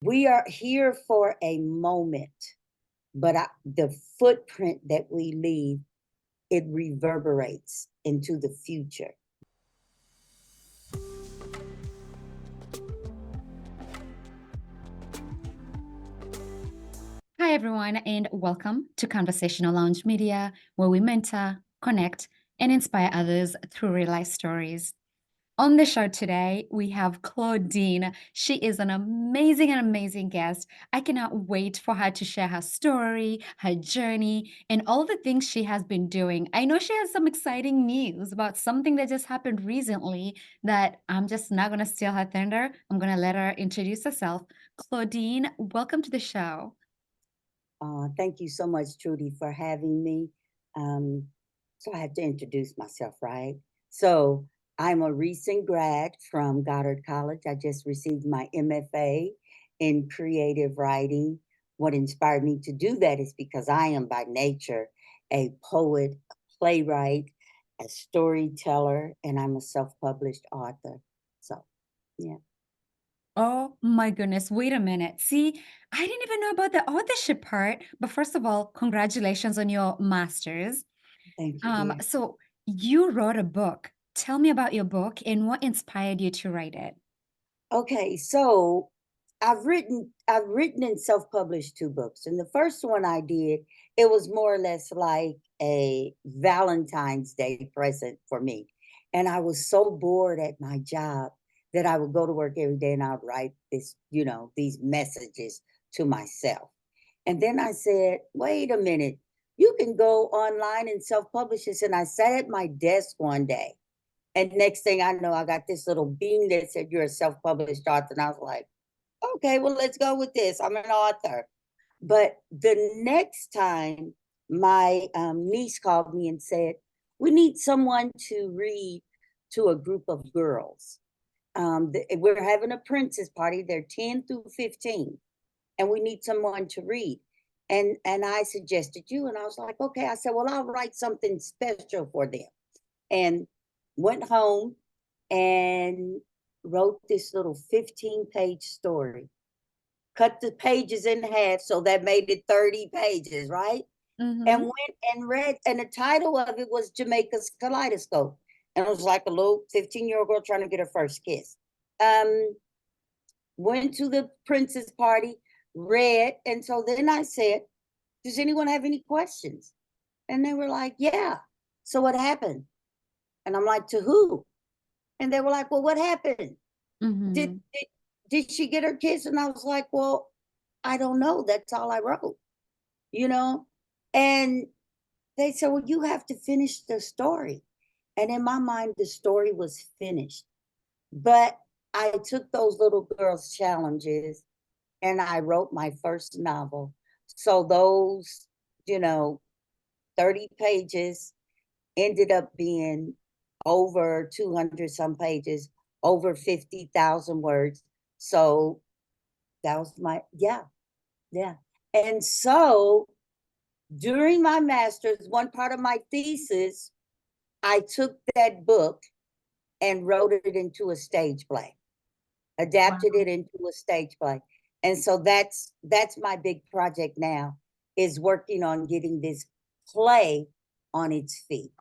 We are here for a moment, but the footprint that we leave, it reverberates into the future. Hi, everyone, and welcome to Conversational Lounge Media, where we mentor, connect, and inspire others through real life stories. On the show today, we have Claudine. She is an amazing guest. I cannot wait for her to share her story, her journey, and all the things she has been doing. I know she has some exciting news about something that just happened recently that I'm just not going to steal her thunder. I'm going to let her introduce herself. Claudine, welcome to the show. Thank you so much, Trudy, for having me. Um, so I have to introduce myself, right? So I'm a recent grad from Goddard College. I just received my MFA in creative writing. What inspired me to do that is because I am by nature a poet, a playwright, a storyteller, and I'm a self-published author. So, yeah. Oh my goodness, wait a minute. See, I didn't even know about the authorship part, but first of all, congratulations on your master's. Thank you, dear. So you wrote a book. Tell me about your book and what inspired you to write it. Okay, so I've written and self-published two books. And the first one I did, it was more or less like a Valentine's Day present for me. And I was so bored at my job that I would go to work every day and I'd write these messages to myself. And then I said, wait a minute, you can go online and self-publish this. And I sat at my desk one day, and next thing I know, I got this little bean that said, you're a self-published author. And I was like, okay, well, let's go with this. I'm an author. But the next time, my niece called me and said, we need someone to read to a group of girls. We're having a princess party. They're 10 through 15, and we need someone to read. And I suggested you, and I was like, okay. I said, well, I'll write something special for them. And went home and wrote this little 15-page story, cut the pages in half, so that made it 30 pages, right? And Mm-hmm. went and read, and the title of it was Jamaica's Kaleidoscope. And it was like a little 15-year-old girl trying to get her first kiss. Um, Went to the princess party, read, and so then I said, does anyone have any questions? And they were like, yeah. So what happened? And I'm like, to who? And they were like, well, what happened? Did, Mm-hmm. did did she get her kiss? And I was like, well, I don't know. That's all I wrote, you know? And they said, well, you have to finish the story. And in my mind, the story was finished. But I took those little girls' challenges and I wrote my first novel. So those, you know, 30 pages ended up being over 200 some pages, over 50,000 words. So that was yeah, yeah. And so during my master's, one part of my thesis, I took that book and wrote it into a stage play, adapted Wow. it into a stage play. And so that's my big project now, is working on getting this play on its feet.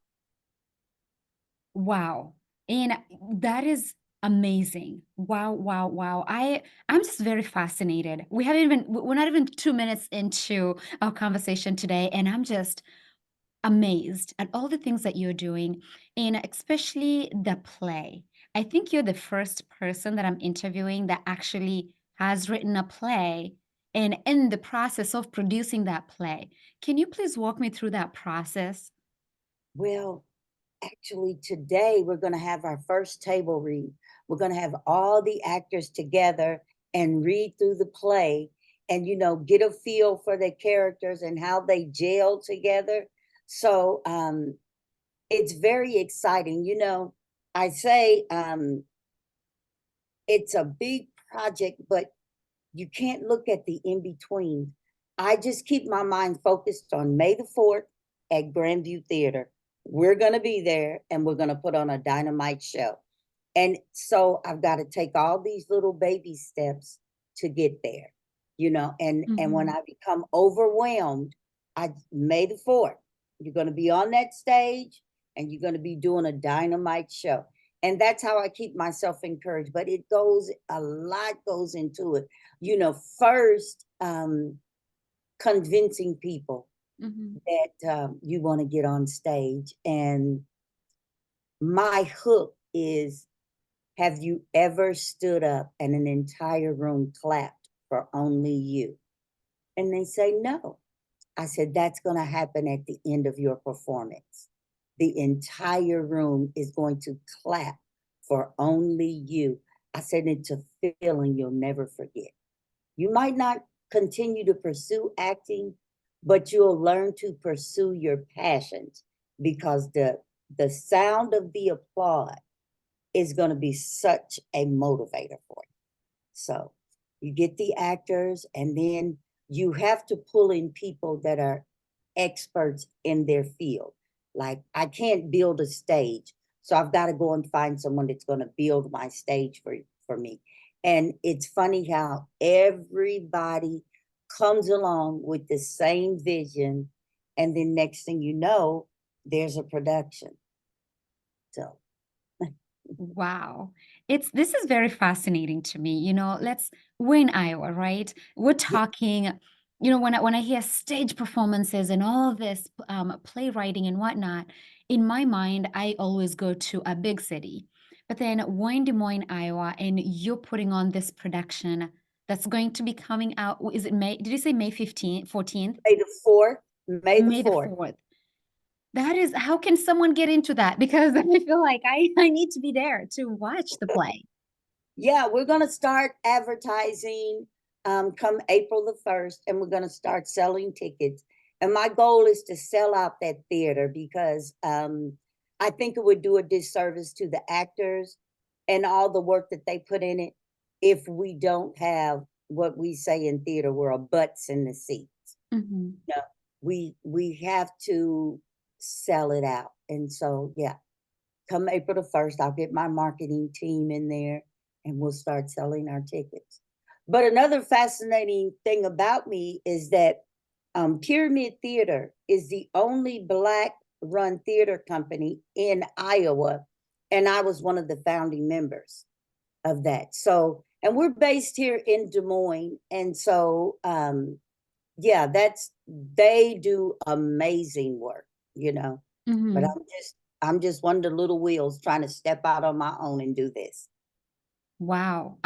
Wow. And that is amazing. Wow, wow, wow. I'm just very fascinated. We're not even 2 minutes into our conversation today, and I'm just amazed at all the things that you're doing, and especially the play. I think you're the first person that I'm interviewing that actually has written a play and in the process of producing that play. Can you please walk me through that process? Well, actually, today we're going to have our first table read. We're going to have all the actors together and read through the play and, get a feel for the characters and how they gel together. So it's very exciting. I say it's a big project, but you can't look at the in between. I just keep my mind focused on May the 4th at Grandview Theater. We're going to be there and we're going to put on a dynamite show. And so I've got to take all these little baby steps to get there, and when Mhm. I become overwhelmed, May the 4th, you're going to be on that stage and you're going to be doing a dynamite show. And that's how I keep myself encouraged. But a lot goes into it. First, convincing people Mhm. that you want to get on stage. And my hook is, have you ever stood up and an entire room clapped for only you? And they say no. I said, that's going to happen at the end of your performance. The entire room is going to clap for only you. I said, it's a feeling you'll never forget. You might not continue to pursue acting, but you'll learn to pursue your passions, because the sound of the applause is going to be such a motivator for you. So you get the actors, and then you have to pull in people that are experts in their field. Like, I can't build a stage, so I've got to go and find someone that's going to build my stage for me. And it's funny how everybody comes along with the same vision, and then next thing you know, there's a production. So Wow. This is very fascinating to me. We're in Iowa, right? We're yeah, talking, when I hear stage performances and all this playwriting and whatnot, in my mind, I always go to a big city. But then we're in Des Moines, Iowa, and you're putting on this production that's going to be coming out. Is it May? Did you say May 15th, 14th? May the 4th, May the May the 4th. 4th. That is, how can someone get into that? Because I feel like I need to be there to watch the play. Yeah, we're going to start advertising come April the 1st, and we're going to start selling tickets. And my goal is to sell out that theater, because I think it would do a disservice to the actors and all the work that they put in it if we don't have what we say in theater world, butts in the seats. Mhm. No, we have to sell it out. And so, yeah, come April the 1st, I'll get my marketing team in there and we'll start selling our tickets. But another fascinating thing about me is that Pyramid Theater is the only Black run theater company in Iowa. And I was one of the founding members of that. So, and we're based here in Des Moines. And so, yeah, they do amazing work, but Mhm. I'm just one of the little wheels trying to step out on my own and do this. Wow.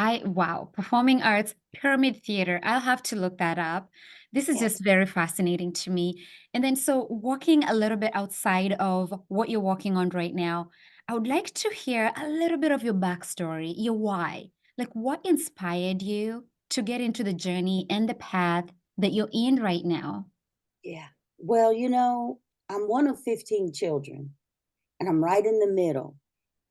Performing arts, pyramid theater. I'll have to look that up. This is Yes. just very fascinating to me. And then, so walking a little bit outside of what you're working on right now, I would like to hear a little bit of your backstory, your why. Like, what inspired you to get into the journey and the path that you're in right now? Yeah. Well, I'm one of 15 children, and I'm right in the middle.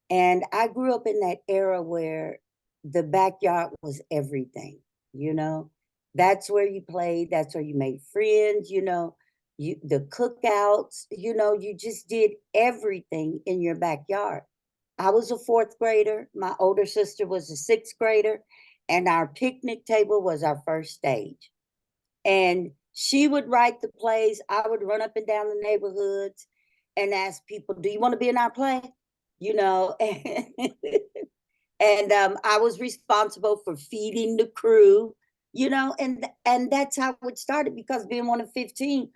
And I grew up in that era where the backyard was everything, you know. That's where you played, that's where you made friends, the cookouts, you just did everything in your backyard. I was a fourth grader, my older sister was a sixth grader, and our picnic table was our first stage. And she would write the plays. I would run up and down the neighborhoods and ask people, "Do you want to be in our play?" You know, and I was responsible for feeding the crew. And that's how it started, because being one of 15,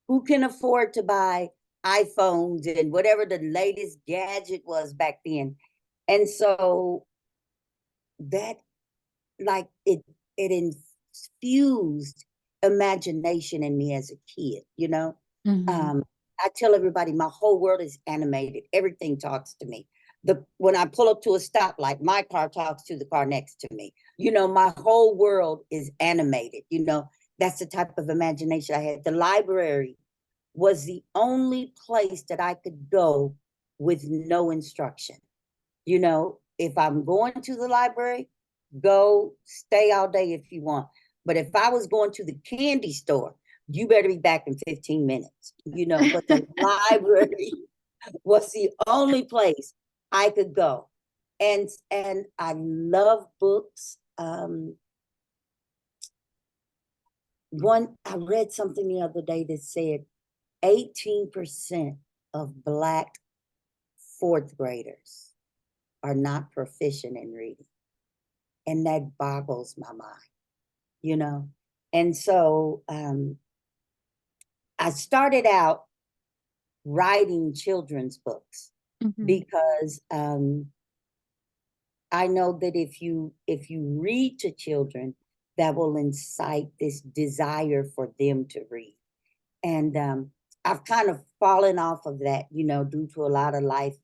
who can afford to buy iPhones and whatever the latest gadget was back then? And so that, like, it infused imagination in me as a kid. Mhm. um I tell everybody my whole world is animated. Everything talks to me. When I pull up to a stoplight, my car talks to the car next to me. My whole world is animated. That's the type of imagination I had. The library was the only place that I could go with no instruction. If I'm going to the library, go stay all day if you want. But if I was going to the candy store, you better be back in 15 minutes. But the library was the only place I could go. And I love books. I read something the other day that said 18% of Black fourth graders are not proficient in reading. And that boggles my mind, you know? And so I started out writing children's books Mhm. because I know that if you read to children, that will incite this desire for them to read. And I've kind of fallen off of that, due to a lot of life,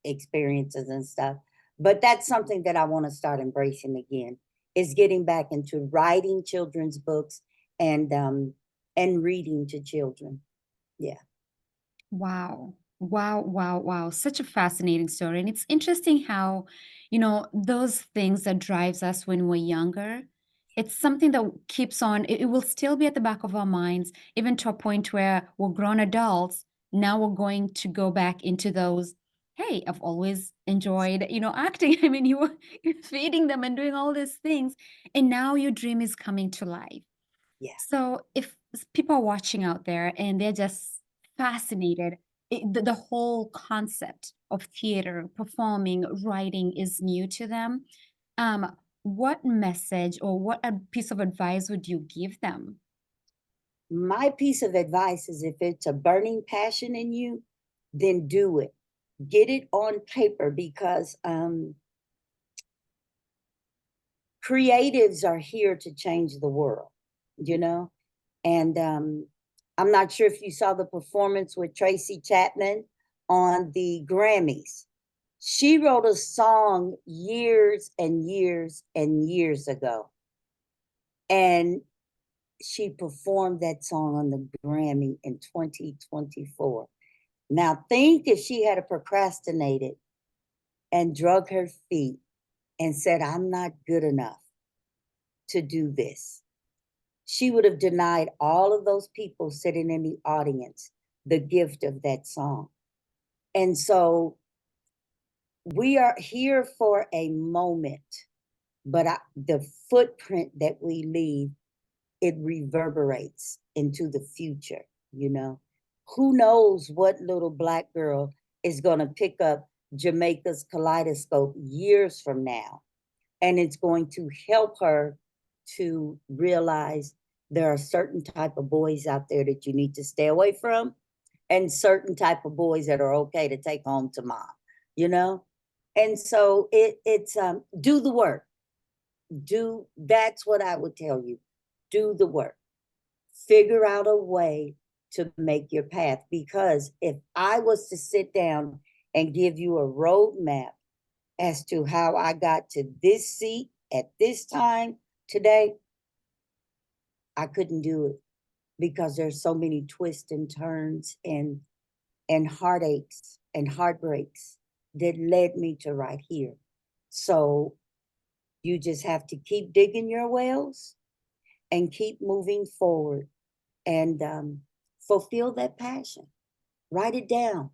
experiences and stuff. But that's something that I want to start embracing again, is getting back into writing children's books and reading to children. Yeah. Wow. Wow, wow, wow. Such a fascinating story. And it's interesting how, those things that drives us when we're younger, it's something that keeps on, it will still be at the back of our minds, even to a point where we're grown adults. Now we're going to go back into those, hey, I've always enjoyed, acting. I mean, you were feeding them and doing all these things. And now your dream is coming to life. Yeah. So if people are watching out there and they're just fascinated, the whole concept of theater, performing, writing is new to them. What message or what a piece of advice would you give them? My piece of advice is, if it's a burning passion in you, then do it. Get it on paper, because creatives are here to change the world, you know? And I'm not sure if you saw the performance with Tracy Chapman on the Grammys. She wrote a song years and years and years ago. And she performed that song on the Grammy in 2024. Now, think if she had procrastinated and drug her feet and said, I'm not good enough to do this, she would have denied all of those people sitting in the audience the gift of that song. And so we are here for a moment, but the footprint that we leave, it reverberates into the future, you know? Who knows what little Black girl is going to pick up Jamaica's Kaleidoscope years from now, and it's going to help her to realize there are certain type of boys out there that you need to stay away from, and certain type of boys that are okay to take home to mom, you know? And so it's do the work. That's what I would tell you. Do the work. Figure out a way to make your path, because if I was to sit down and give you a roadmap as to how I got to this seat at this time today, I couldn't do it, because there's so many twists and turns and heartaches and heartbreaks that led me to right here. So you just have to keep digging your wells and keep moving forward, and fulfill that passion. Write it down.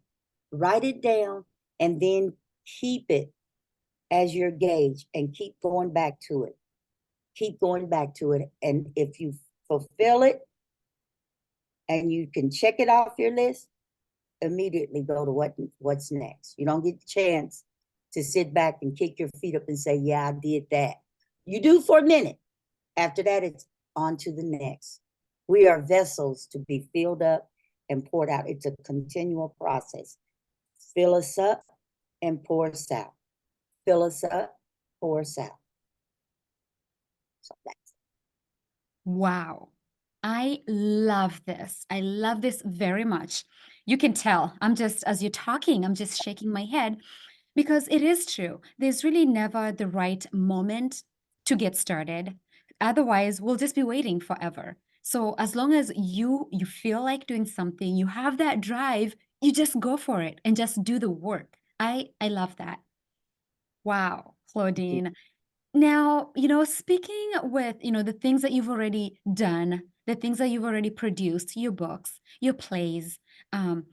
Write it down, and then keep it as your gauge, and keep going back to it. Keep going back to it. And if you fulfill it and you can check it off your list, immediately go to what's next. You don't get the chance to sit back and kick your feet up and say, yeah, I did that. You do for a minute. After that, it's on to the next. We are vessels to be filled up and poured out. It's a continual process. Fill us up and pour us out. Fill us up, pour us out. So that's Wow. I love this. I love this very much. You can tell. As you're talking, I'm just shaking my head because it is true. There's really never the right moment to get started. Otherwise, we'll just be waiting forever. So as long as you feel like doing something, you have that drive, you just go for it and just do the work. I love that. Wow, it. Claudine. Now, speaking with, the things that you've already done, the things that you've already produced, your books, your plays, um,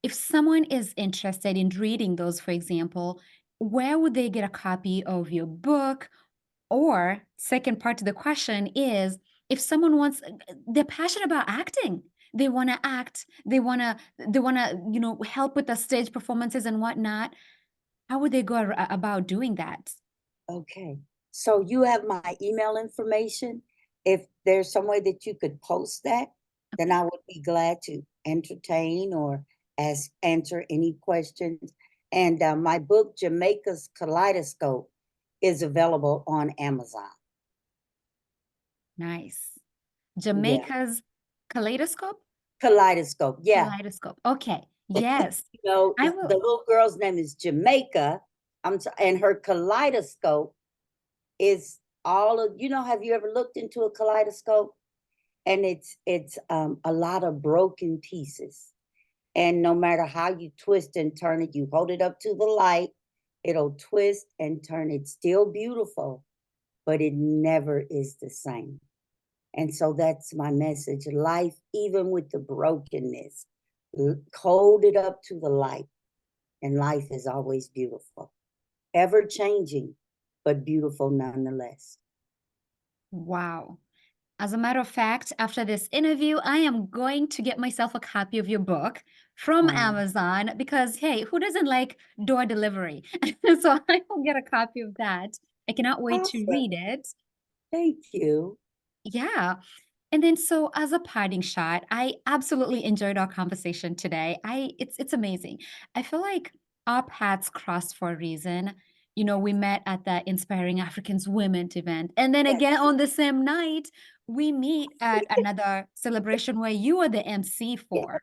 if someone is interested in reading those, for example, where would they get a copy of your book? Or, second part to the question is, if someone wants, they're passionate about acting. They want to act. They want to help with the stage performances and whatnot. How would they go about doing that? Okay. So you have my email information. If there's some way that you could post that, then Okay. I would be glad to entertain or answer any questions. And my book, Jamaica's Kaleidoscope, is available on Amazon. Nice. Yeah, Jamaica's Kaleidoscope? Kaleidoscope. Yeah. Kaleidoscope. Okay. Yes. I The will. little girl's name is Jamaica. And her kaleidoscope is all of, have you ever looked into a kaleidoscope? And it's a lot of broken pieces. And no matter how you twist and turn it, you hold it up to the light, it'll twist and turn. It's still beautiful, but it never is the same. And so that's my message. Life, even with the brokenness, hold it up to the light, and life is always beautiful, ever changing, but beautiful nonetheless. Wow. As a matter of fact, after this interview, I am going to get myself a copy of your book from Um, Amazon because, hey, who doesn't like door delivery? So I will get a copy of that. I cannot wait to awesome. read it. Thank you. Yeah. And then so as a parting shot, I absolutely enjoyed our conversation today. It's amazing. I feel like our paths crossed for a reason. We met at the Inspiring Africans Women event. And then again Yes. on the same night, we meet at another celebration where you are the MC Yeah, for.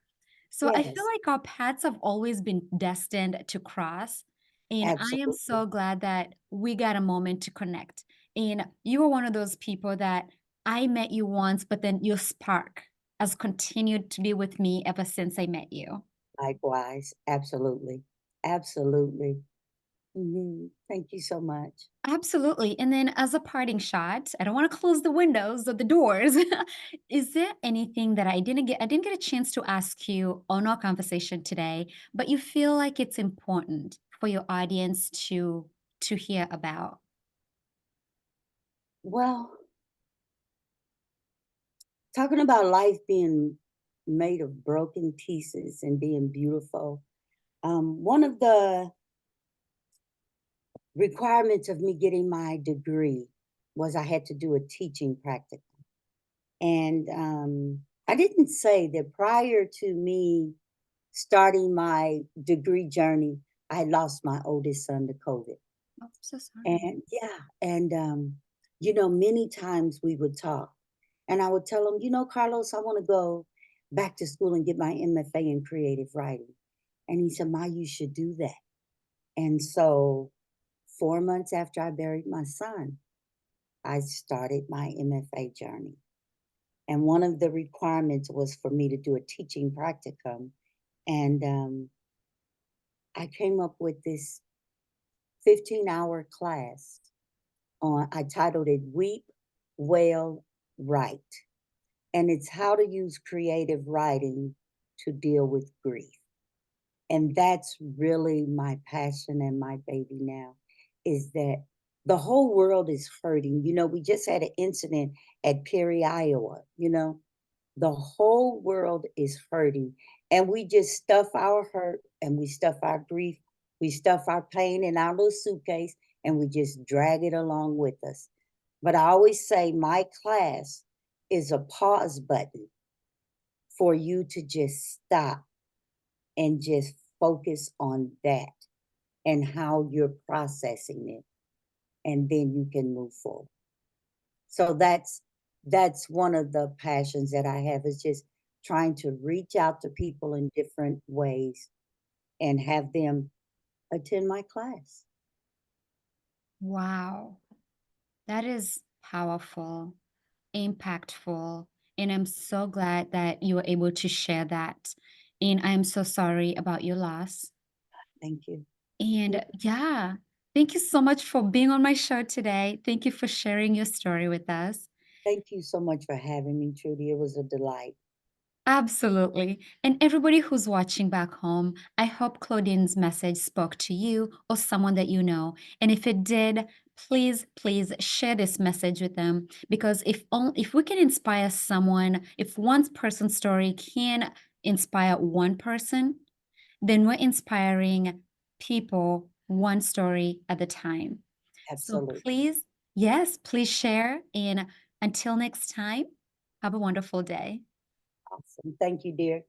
So I feel yes, like our paths have always been destined to cross. And I am absolutely. so glad that we got a moment to connect. And you were one of those people that I met you once, but then your spark has continued to be with me ever since I met you. Likewise, absolutely. Absolutely. Thank you so much. Absolutely. And then as a parting shot, I don't want to close the windows or the doors. Is there anything that I didn't get a chance to ask you on our conversation today, but you feel like it's important for your audience to hear about? Well, talking about life being made of broken pieces and being beautiful, one of the requirements of me getting my degree was I had to do a teaching practice. And I didn't say that prior to me starting my degree journey, I had lost my oldest son to COVID. Oh, I'm so sorry. And yeah, and many times we would talk, and I would tell him, Carlos, I want to go back to school and get my MFA in creative writing. And he said, Ma, you should do that. And so 4 months after I buried my son, I started my MFA journey. And one of the requirements was for me to do a teaching practicum. And I came up with this 15-hour class I titled it Weep, Wail, Write. And it's how to use creative writing to deal with grief. And that's really my passion and my baby now, is that the whole world is hurting. We just had an incident at Perry, Iowa. The whole world is hurting. And we just stuff our hurt and we stuff our grief, we stuff our pain in our little suitcase, and we just drag it along with us. But I always say my class is a pause button for you to just stop and just focus on that and how you're processing it. And then you can move forward. So that's one of the passions that I have, is just trying to reach out to people in different ways and have them attend my class. Wow. That is powerful, impactful, and I'm so glad that you were able to share that. And I am so sorry about your loss. Thank you. And yeah, thank you so much for being on my show today. Thank you for sharing your story with us. Thank you so much for having me, Trudy. It was a delight. Absolutely. And everybody who's watching back home, I hope Claudine's message spoke to you or someone that you know. And if it did, please share this message with them, because if we can inspire someone, if one person's story can inspire one person, then we're inspiring people one story at a time. So Absolutely. please, yes, please share. And until next time, have a wonderful day. Awesome. Thank you, dear.